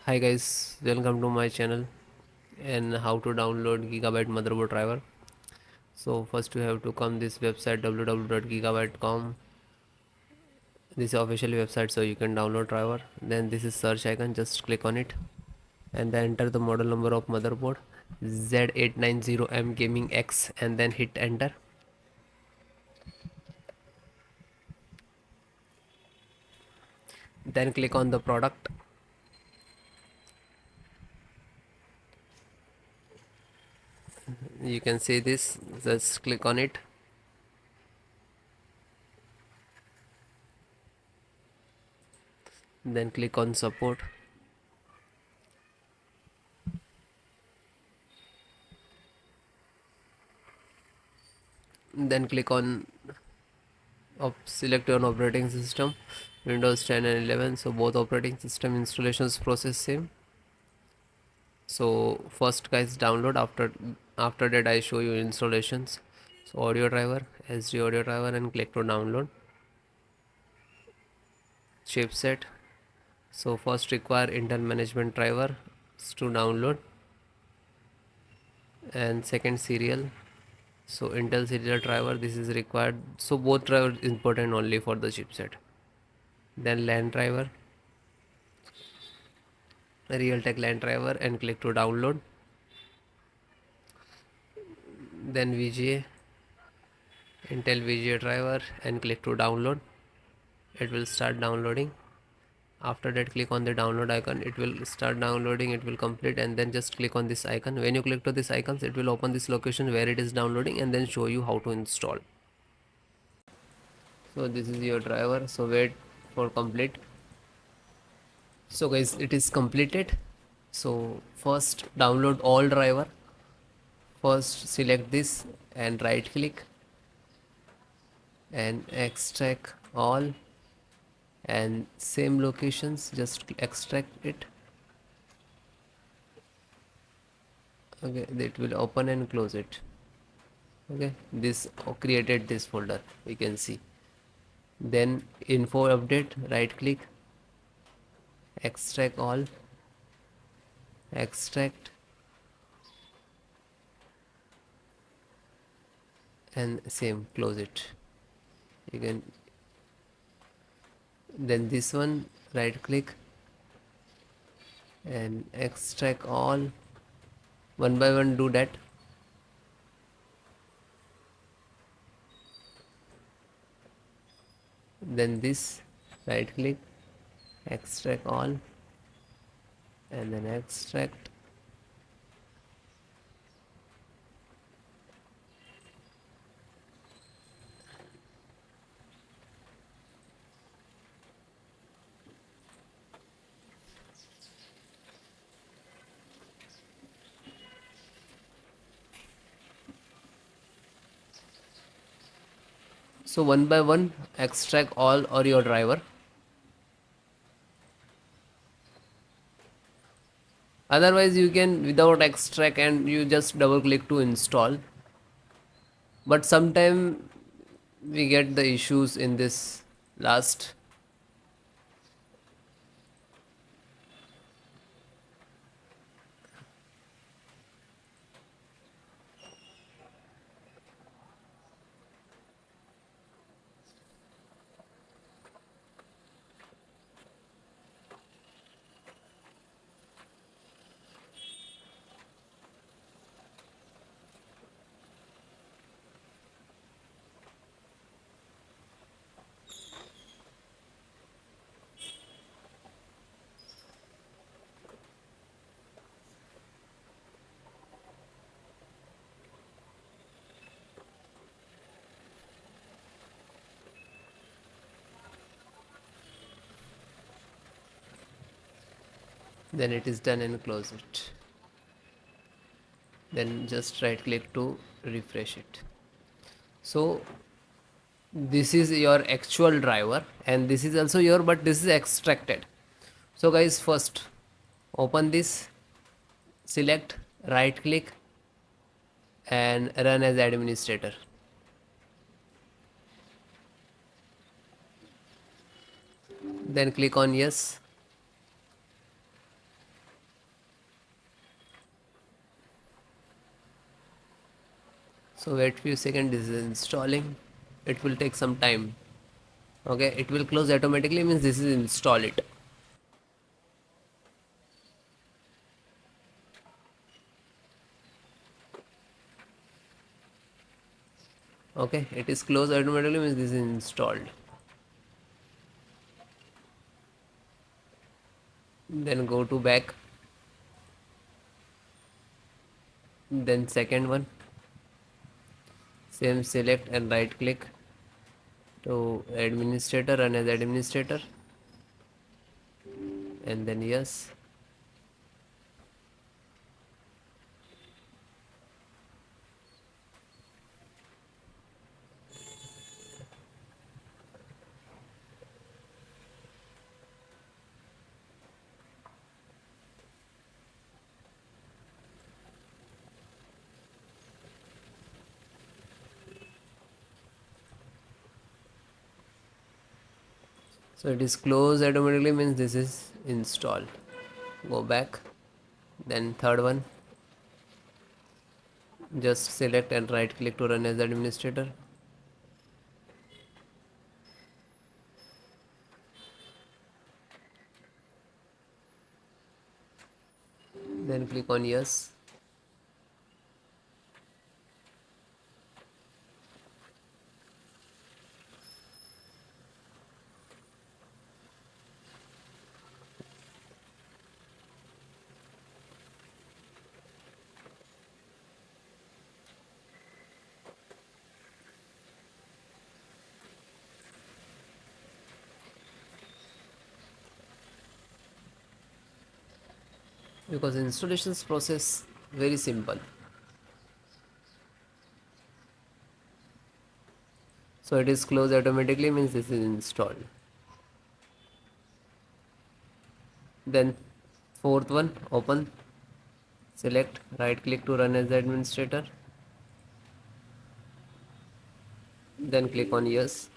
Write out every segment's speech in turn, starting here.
Hi guys, welcome to my channel and how to download Gigabyte motherboard driver. So first you have to come this website www.gigabyte.com. This is official website so you can download driver. Then this is search icon, just click on it and then enter the model number of motherboard Z890M Gaming X and then hit enter. Then click on the product. You can see this, just click on it. Then click on support. Then click on select your operating system, Windows 10 and 11. So both operating system installations process same. So first guys download, after that I show you installations. So audio driver, SD audio driver, and click to download. Chipset, so first require Intel management driver to download, and second serial. So Intel serial driver, this is required, so both driver important only for the chipset. Then LAN driver, Realtek LAN driver, and click to download. Then VGA, Intel VGA driver, and click to download. It will start downloading. After that click on the download icon, it will start downloading, it will complete, and then just click on this icon. When you click to this icons, it will open this location where it is downloading and then show you how to install. So this is your driver, so wait for complete. So guys, it is completed. So first download all driver. First select this and right click and extract all, and same locations just extract it. Okay, it will open and close it. Okay, this created this folder, we can see. Then info update, right click, extract all, extract, and same close it. You can, then this one right click and extract all, one by one do that. Then this right click, extract all, and then extract. So one by one extract all or your driver. Otherwise you can without extract and you just double click to install, but sometime we get the issues in this last. Then it is done and close it. Then just right click to refresh it. So this is your actual driver and this is also your, but this is extracted. So guys, first open this, select, right click, and run as administrator. Then click on yes. So wait few seconds, this is installing. It will take some time. Okay, it will close automatically, means this is install it. Okay, it is closed automatically, means this is installed. Then go to back, then second one, same, select and right click to administrator, run as administrator, and then yes. So it is closed automatically, means this is installed. Go back, then third one, just select and right click to run as administrator, then click on yes. Because installations process very simple. So it is closed automatically, means this is installed. Then fourth one, open, select, right click to run as administrator, then click on yes.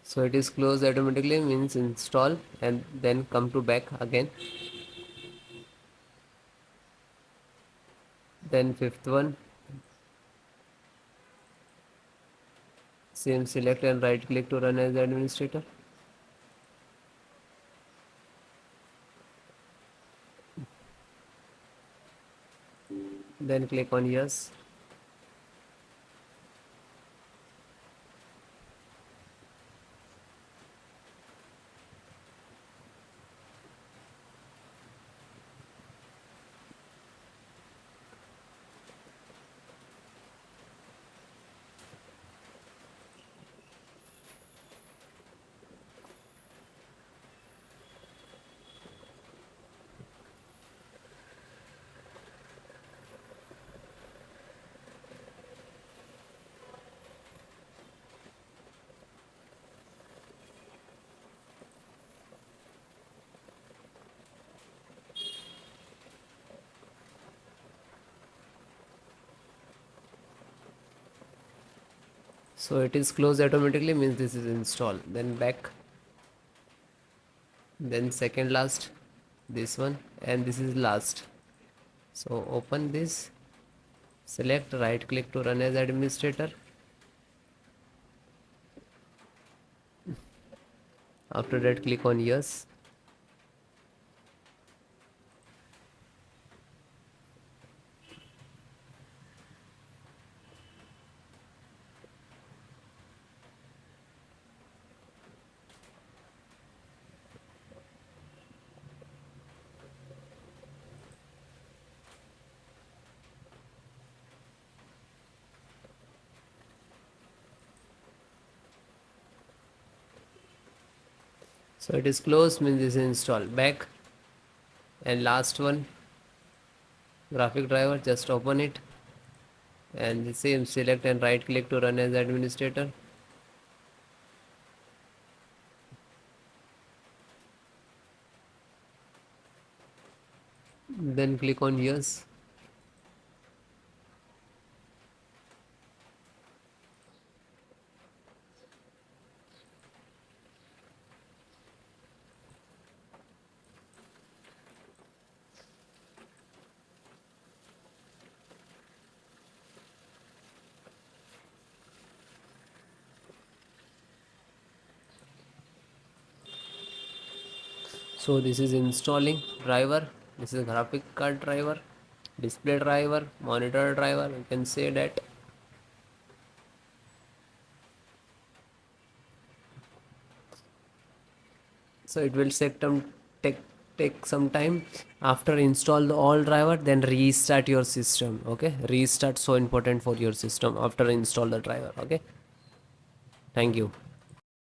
So it is closed automatically, means install, and then come to back again. Then fifth one, same, select and right click to run as administrator, then click on yes. So it is closed automatically, means this is installed. Then back, then second last, this one, and this is last. So open this, select, right click to run as administrator, after that click on yes. So it is closed, means this is installed. Back, and last one, graphic driver, just open it, and the same, select and right click to run as administrator, then click on yes. So this is installing driver. This is graphic card driver, display driver, monitor driver, you can say that. So it will take take some time. After install the all driver, then restart your system. Okay, restart so important for your system after install the driver. Okay, thank you.